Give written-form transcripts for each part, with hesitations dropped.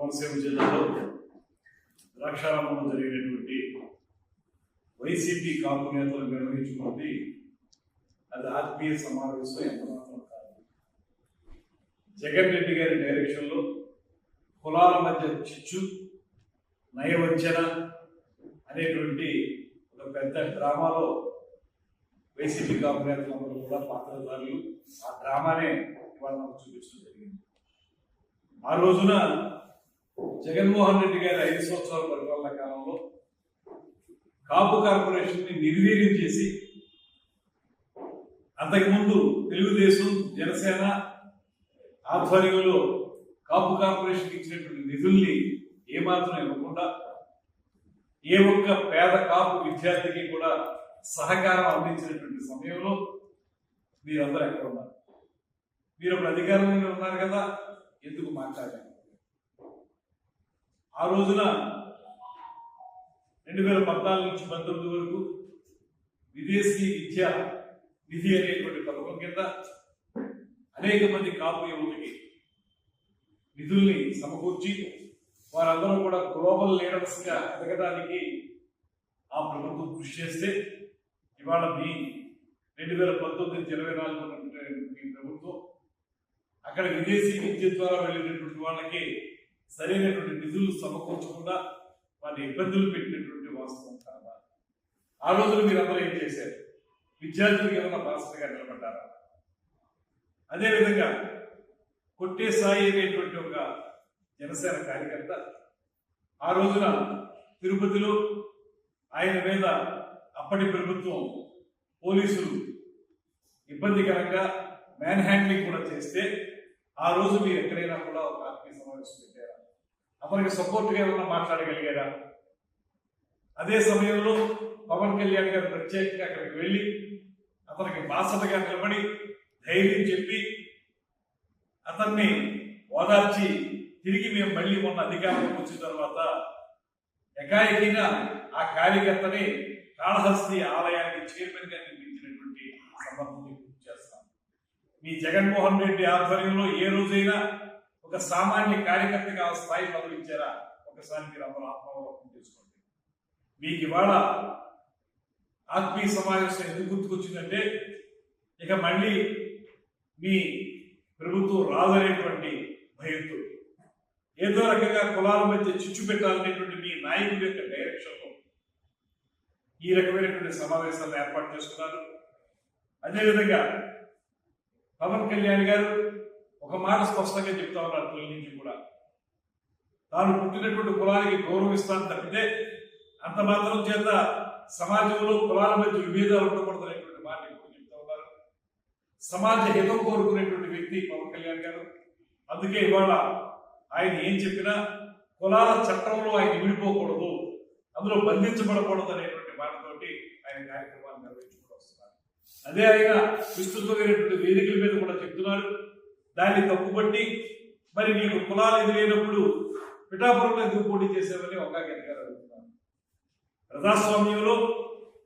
కోనసీమ జిల్లాలో ద్రాక్షారామంలో జరిగినటువంటి వైసీపీ కాపు నేతలు నిర్వహించుకుంది అది ఆత్మీయ సమావేశం ఎంతమాత్రం కాదు. జగన్ రెడ్డి గారి డైరెక్షన్లో కులాల మధ్య చిచ్చు, నయవంచన అనేటువంటి ఒక పెద్ద డ్రామాలో వైసీపీ కాపు నేతలందరూ కూడా పాత్రధారులు. ఆ డ్రామానే ఇవాళ మనకు చూపించడం జరిగింది. ఆ రోజున జగన్మోహన్ రెడ్డి గారి 5 సంవత్సరాల పరిపాలన కాలంలో కాపు కార్పొరేషన్ ని నిర్వీర్యం చేసి, అంతకుముందు తెలుగుదేశం జనసేన ఆధ్వర్యంలో కాపు కార్పొరేషన్ ఇచ్చినటువంటి నిధుల్ని ఏమాత్రం ఇవ్వకుండా ఏ ఒక్క పేద కాపు విద్యార్థికి కూడా సహకారం అందించినటువంటి సమయంలో మీరందరూ ఎక్కడ ఉన్నారు? మీరు ఒక అధికారంలో ఉన్నారు కదా, ఎందుకు మాట్లాడారు? ఆ రోజున 2014 నుంచి 19 వరకు విదేశీ విద్యా నిధి అనేటువంటి పథకం కింద అనేక మంది కాపు యువతకి నిధుల్ని సమకూర్చి వారందరూ కూడా గ్లోబల్ లీడర్స్ గా ఎదగడానికి ఆ ప్రభుత్వం కృషి చేస్తే, ఇవాళ మీ 2019-24 మీ ప్రభుత్వం అక్కడ విదేశీ విద్య ద్వారా వెళ్ళినటువంటి వాళ్ళకి సరైనటువంటి నిధులు సమకూర్చకుండా వారిని ఇబ్బందులు పెట్టినటువంటి వాస్తవం కాదా? ఆ రోజున మీరందరూ ఏం చేశారు? విద్యార్థులకు ఏమైనా బాసటగా నిలబడ్డారా? అదేవిధంగా కొట్టే సాయి అనేటువంటి ఒక జనసేన కార్యకర్త ఆ రోజున తిరుపతిలో ఆయన మీద అప్పటి ప్రభుత్వం పోలీసులు ఇబ్బందికరంగా మ్యాన్ హ్యాండ్లింగ్ కూడా చేస్తే, ఆ రోజు మీరు ఎక్కడైనా కూడా ఒక ఆత్మీయ సమావేశం పెట్టారా? అతనికి సపోర్ట్గా ఏమన్నా మాట్లాడగలిగారా? అదే సమయంలో పవన్ కళ్యాణ్ గారు ప్రత్యేకంగా అక్కడికి వెళ్ళి అతనికి బాసటగా నిలబడి ధైర్యం చెప్పి అతన్ని ఓదార్చి తిరిగి మేము మళ్ళీ మొన్న అధికారంలోకి వచ్చిన తర్వాత ఏకాఏకిగా ఆ కార్యకర్తని కాళహస్తి ఆలయానికి చైర్మన్ గా నిర్మించినటువంటి సందర్భం చేస్తాం. మీ జగన్మోహన్ రెడ్డి ఆధ్వర్యంలో ఏ రోజైనా ఒక సామాన్య కార్యకర్తగా ఆ స్థాయి పదవి ఇచ్చారా? ఒకసారి మీరు అందరూ ఆత్మావలోకం చేసుకోండి. మీకు ఇవాళ ఆత్మీయ సమావేశం ఎందుకు గుర్తుకొచ్చిందంటే, ఇక మళ్ళీ మీ ప్రభుత్వం రాదనేటువంటి భయంతో ఏదో రకంగా కులాల మధ్య చిచ్చు పెట్టాలనేటువంటి మీ నాయకుడి యొక్క డైరెక్షన్లో ఈ రకమైనటువంటి సమావేశాలను ఏర్పాటు చేస్తున్నారు. అదేవిధంగా పవన్ కళ్యాణ్ గారు ఒక మాట స్పష్టంగా చెప్తా ఉన్నారు. తొలి నుంచి కూడా తాను పుట్టినటువంటి కులానికి గౌరవిస్తాను తప్పితే అంత మాత్రం చేత సమాజంలో కులాల మధ్య విభేదాలు ఉండకూడదనేటువంటి మాట ఇప్పుడు చెప్తా ఉన్నారు. సమాజ హితం కోరుకునేటువంటి వ్యక్తి పవన్ కళ్యాణ్ గారు. అందుకే ఇవాళ ఆయన ఏం చెప్పినా కులాల చట్టంలో ఆయన విడిపోకూడదు, అందులో బంధించబడకూడదు అనేటువంటి మాటతోటి ఆయన కార్యక్రమాలు నిర్వహించుకుంటూ వస్తున్నారు. అదే ఆయన విస్తృతమైనటువంటి వేదికల మీద కూడా చెప్తున్నారు. దాన్ని తప్పుపట్టి మరి నీకు కులాలు ఎదురైనప్పుడు పిఠాపురంలో ఎందుకు పోటీ చేసేవని ఒక గట్టిగా అడుగుతున్నారు. ప్రజాస్వామ్యంలో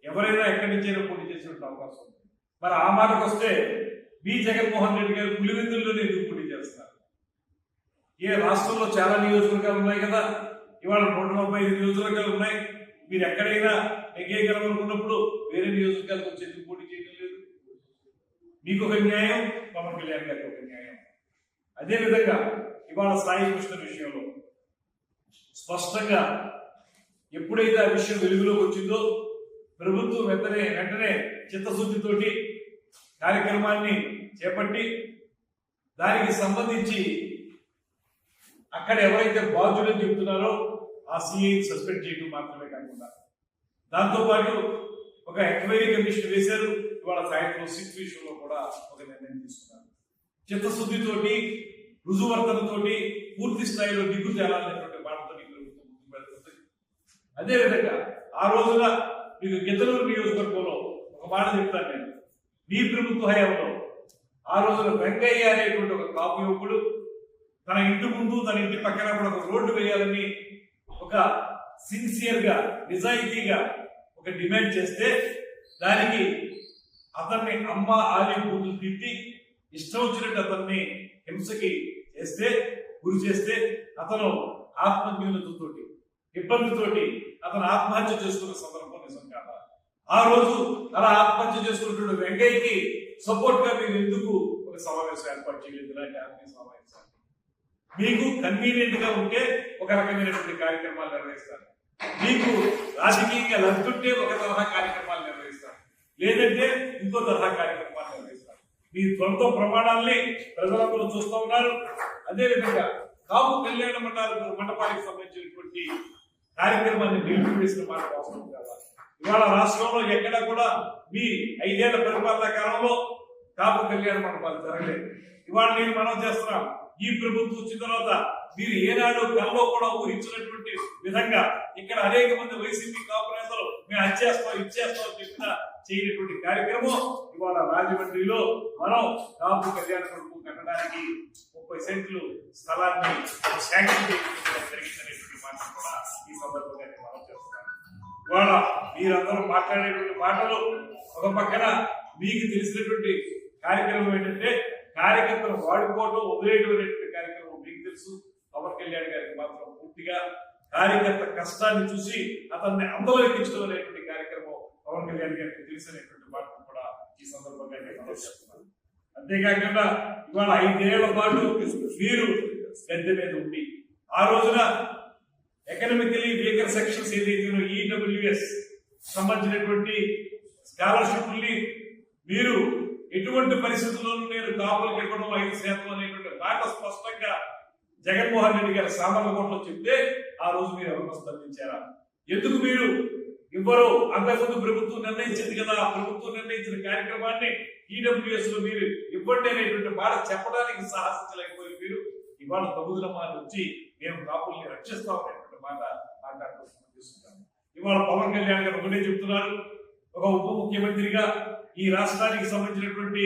ఎవరైనా ఎక్కడి నుంచైనా పోటీ చేసేటువంటి అవకాశం ఉంది. మరి ఆ మాటకు వస్తే బి జగన్మోహన్ రెడ్డి గారు పులివెందుల్లోనే ఎందుకు పోటీ చేస్తున్నారు? ఏ రాష్ట్రంలో చాలా నియోజకవర్గాలు ఉన్నాయి కదా, ఇవాళ 135 నియోజకవర్గాలు ఉన్నాయి. మీరు ఎక్కడైనా ఎగ్గేయగలమనుకున్నప్పుడు వేరే నియోజకవర్గాలకు వచ్చి ఎందుకు పోటీ చేయడం లేదు? మీకు ఒక న్యాయం, పవన్ కళ్యాణ్ గారికి ఒక న్యాయం. అదేవిధంగా ఇవాళ సాయి కృష్ణ విషయంలో స్పష్టంగా ఎప్పుడైతే ఆ విషయం వెలుగులోకి వచ్చిందో ప్రభుత్వం వెంటనే చిత్తశుద్ధితోటి కార్యక్రమాన్ని చేపట్టి దానికి సంబంధించి అక్కడ ఎవరైతే బాధ్యులని చెప్తున్నారో ఆ సిఐని సస్పెండ్ చేయడం మాత్రమే కాకుండా దాంతోపాటు ఒక ఎంక్వైరీ కమిషన్ వేశారు. ఇవాళ సాయంత్రం సిట్ విషయంలో కూడా ఒక నిర్ణయం తీసుకున్నారు. చిత్తశుద్ధితోటి రుజువర్తనతోటి పూర్తి స్థాయిలో దిగ్గు తేలాలనేటువంటి మాటతో ప్రభుత్వం ముందుకు వెళ్తుంది. అదేవిధంగా ఆ రోజున మీకు గిద్దలూరు నియోజకవర్గంలో ఒక మాట చెప్తాను నేను. మీ ప్రభుత్వ హయాంలో ఆ రోజున వెంకయ్య అనేటువంటి ఒక కాపు యువకుడు తన ఇంటి ముందు తన ఇంటి పక్కన కూడా ఒక రోడ్డు వేయాలని ఒక సిన్సియర్ గా నిజాయితీగా ఒక డిమాండ్ చేస్తే దానికి అతన్ని అమ్మ ఆలి బూతులు తిట్టి ఇష్టం వచ్చినట్టు అతన్ని హింసకి గురి చేస్తే అతను ఆత్మన్యూనతతోటి ఇబ్బందితోటి అతను ఆత్మహత్య చేసుకున్న సందర్భం నిజం కాదా? ఆ రోజు అలా ఆత్మహత్య చేసుకున్నటువంటి వెంకయ్యకి సపోర్ట్ గా మీరు ఎందుకు ఒక సమావేశం ఏర్పాటు చేయలేదు? ఇలాంటి ఆత్మీయ సమావేశాలు మీకు కన్వీనియంట్ గా ఉంటే ఒక రకమైనటువంటి కార్యక్రమాలు నిర్వహిస్తారు, మీకు రాజకీయంగా లబ్ధుంటే ఒక తరహా కార్యక్రమాలు నిర్వహిస్తారు, లేదంటే ఇంకో తరహా కార్యక్రమాలు నిర్వహిస్తారు. మీ సొంత ప్రమాణాలని ప్రజలందరూ చూస్తూ ఉన్నారు. అదేవిధంగా కాపు కళ్యాణ మండపానికి సంబంధించినటువంటి కార్యక్రమాన్ని నిలిపివేసిన మాట వాస్తవం కదా. ఇవాళ రాష్ట్రంలో ఎక్కడా కూడా మీ 5 ఏళ్ల పరిపాలనా కాలంలో కాపు కళ్యాణ మండపాలు జరగలేదు. ఇవాళ నేను మనం చేస్తున్నాం. ఈ ప్రభుత్వం వచ్చిన తర్వాత మీరు ఏనాడు కల్లో కూడా ఊహించినటువంటి విధంగా ఇక్కడ అనేక మంది వైసీపీ కాపు నేతలు మేము అచ్చేస్తాం ఇచ్చేస్తాం చెప్పిన చేయనటువంటి కార్యక్రమం ఇవాళ రాజమండ్రిలో మనం కాపు కళ్యాణ మండపం కట్టడానికి 30 సెంట్లు స్థలాన్ని శాంక్షన్ జరిగిందనేటువంటి మాట కూడా ఈ సందర్భంగా మనం చేస్తున్నాం. ఇవాళ మీరందరూ మాట్లాడేటువంటి మాటలు ఒక పక్కన మీకు తెలిసినటువంటి కార్యక్రమం ఏంటంటే కార్యకర్తలు వాడుకోవడం వదిలేటువంటి కార్యక్రమం మీకు తెలుసు. పవన్ కళ్యాణ్ గారికి మాత్రం పూర్తిగా కార్యకర్త కష్టాన్ని చూసి అతన్ని అందరూ ఎక్కించడం అనేటువంటి కార్యక్రమం పవన్ కళ్యాణ్ గారికి తెలిసినటువంటి మాటలు కూడా ఈ సందర్భంగా నేను చేస్తున్నాను. అంతేకాకుండా ఇవాళ 5 ఏళ్ల పాటు మీరు గద్దె మీద ఉండి ఆ రోజున ఎకనామికలీ వీకర్ సెక్షన్స్ ఏదైతే ఈడబ్ల్యూఎస్ సంబంధించినటువంటి స్కాలర్షిప్ని మీరు ఎటువంటి పరిస్థితుల్లోనూ నేను కాపులకు ఇవ్వడం 5% అనేటువంటి మాట స్పష్టంగా జగన్మోహన్ రెడ్డి గారి సామర్లకోటలో చెప్తే ఆ రోజు మీరు ఎవరు స్పందించారా? ఎందుకు మీరు ఇవ్వరు? అంతకుముందు ప్రభుత్వం నిర్ణయించింది కదా, ఆ ప్రభుత్వం నిర్ణయించిన కార్యక్రమాన్ని ఈడబ్ల్యూఎస్ లో మీరు ఇవ్వండి అనేటువంటి మాట చెప్పడానికి సాహసించలేకపోయి మీరు ఇవాళ తగుదలమాన్ని వచ్చి మేము కాపుల్ని రక్షిస్తామనేటువంటి మాట మాట్లాడుతున్నాం. ఇవాళ పవన్ కళ్యాణ్ గారు ఒకటే చెప్తున్నారు, ఒక ఉప ముఖ్యమంత్రిగా ఈ రాష్ట్రానికి సంబంధించినటువంటి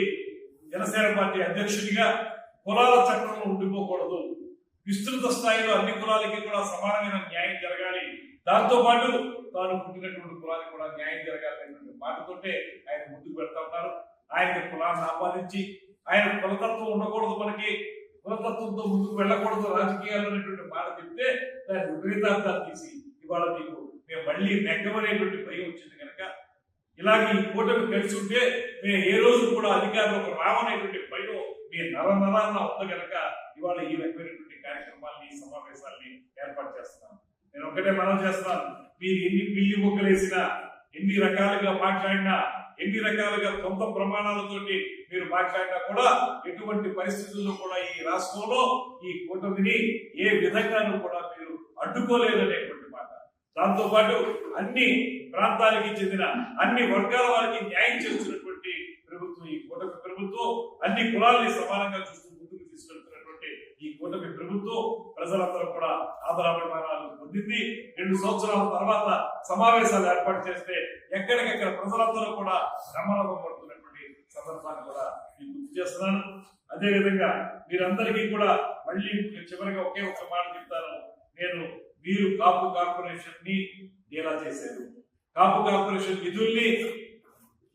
జనసేన పార్టీ అధ్యక్షుడిగా కులాల చట్టంలో ఉండిపోకూడదు, విస్తృత స్థాయిలో అన్ని కులాలకి కూడా సమానమైన న్యాయం జరగాలి, దాంతో పాటు తాను పుట్టినటువంటి కులానికి కూడా న్యాయం జరగాలనేటువంటి మాటతోటే ఆయన ముందుకు పెడతా ఉన్నారు. ఆయన కులాన్ని ఆపాదించి ఆయన కులతత్వం ఉండకూడదు, మనకి కులతత్వంతో ముందుకు వెళ్ళకూడదు రాజకీయాలు అనేటువంటి మాట చెప్తే దాని విపరీతార్థాలు తీసి ఇవాళ మీకు మేము మళ్ళీ నెగ్గమనేటువంటి భయం వచ్చింది కనుక ఇలాగే ఈ కూటమి కలిసి ఉంటే మేము ఏ రోజు కూడా అధికారంలోకి రావనేటువంటి భయం మీ నరాన్న ఉంది కనుక ఇవాళ ఈ రకమైనటువంటి కార్యక్రమాలని సమావేశాలని ఏర్పాటు చేస్తున్నాను. నేను ఒకటే మనం చేస్తున్నాను, మీరు ఎన్ని పిల్లి మొక్కలు వేసినా, ఎన్ని రకాలుగా మాట్లాడినా, ఎన్ని రకాలుగా సొంత ప్రమాణాలతోటి మీరు మాట్లాడినా కూడా ఎటువంటి పరిస్థితుల్లో కూడా ఈ రాష్ట్రంలో ఈ కూటమిని ఏ విధంగానూ కూడా మీరు అడ్డుకోలేదనేటువంటి మాట. దాంతో పాటు అన్ని ప్రాంతాలకి చెందిన అన్ని వర్గాల వారికి న్యాయం చేస్తున్నటువంటి ప్రభుత్వం ఈ కూటమి ప్రభుత్వం. అన్ని కులాలని సమానంగా చూస్తూ ముందుకు తీసుకెళ్తున్నటువంటి ఈ కూటమి ప్రభుత్వం ప్రజలందరూ కూడా ఆదరాభిమానాలు పొందింది. 2 సంవత్సరాల తర్వాత సమావేశాలు ఏర్పాటు చేస్తే ఎక్కడికెక్కడ ప్రజలందరూ కూడా బ్రహ్మరథం పడుతున్నటువంటి సందర్భాన్ని కూడా మీకు గుర్తు చేస్తున్నాను. అదేవిధంగా మీరందరికీ కూడా మళ్ళీ చివరిగా ఒకే ఒక మాట చెప్తాను. మీరు కాపు కార్పొరేషన్ ని డేలా చేశారు, కాపు కార్పొరేషన్ నిధుల్ని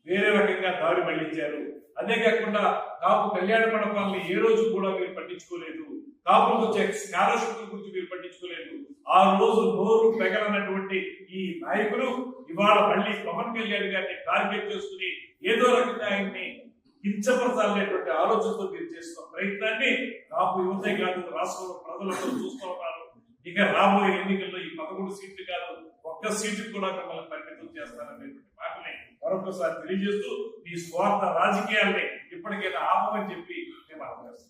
వేరే రకంగా దారి మళ్లించారు. అదే కాకుండా కాపు కళ్యాణ మండపాలని ఏ రోజు కూడా మీరు పట్టించుకోలేదు, కాపులకు వచ్చే స్కాలర్షిప్ గురించి మీరు పట్టించుకోలేదు. ఆ రోజు నోరు పెగలనటువంటి ఈ నాయకులు ఇవాళ మళ్ళీ పవన్ కళ్యాణ్ గారిని టార్గెట్ చేసుకుని ఏదో రకంగా ఆయన్ని కించపరచాలనేటువంటి ఆలోచనతో మీరు చేస్తున్న ప్రయత్నాన్ని కాపు యువతే కాదు రాష్ట్రంలో ప్రజలతో చూస్తూ ఉన్నారు. ఇక రాబోయే ఎన్నికల్లో ఈ 11 సీట్లు కాదు, 1 సీటు కూడా మిమ్మల్ని పరిమితం చేస్తారనేటువంటి మాటని మరొకసారి తెలియజేస్తూ ఈ స్వార్థ రాజకీయాల్ని ఇప్పటికైనా ఆపమని చెప్పి మేము అర్థం చేస్తాం.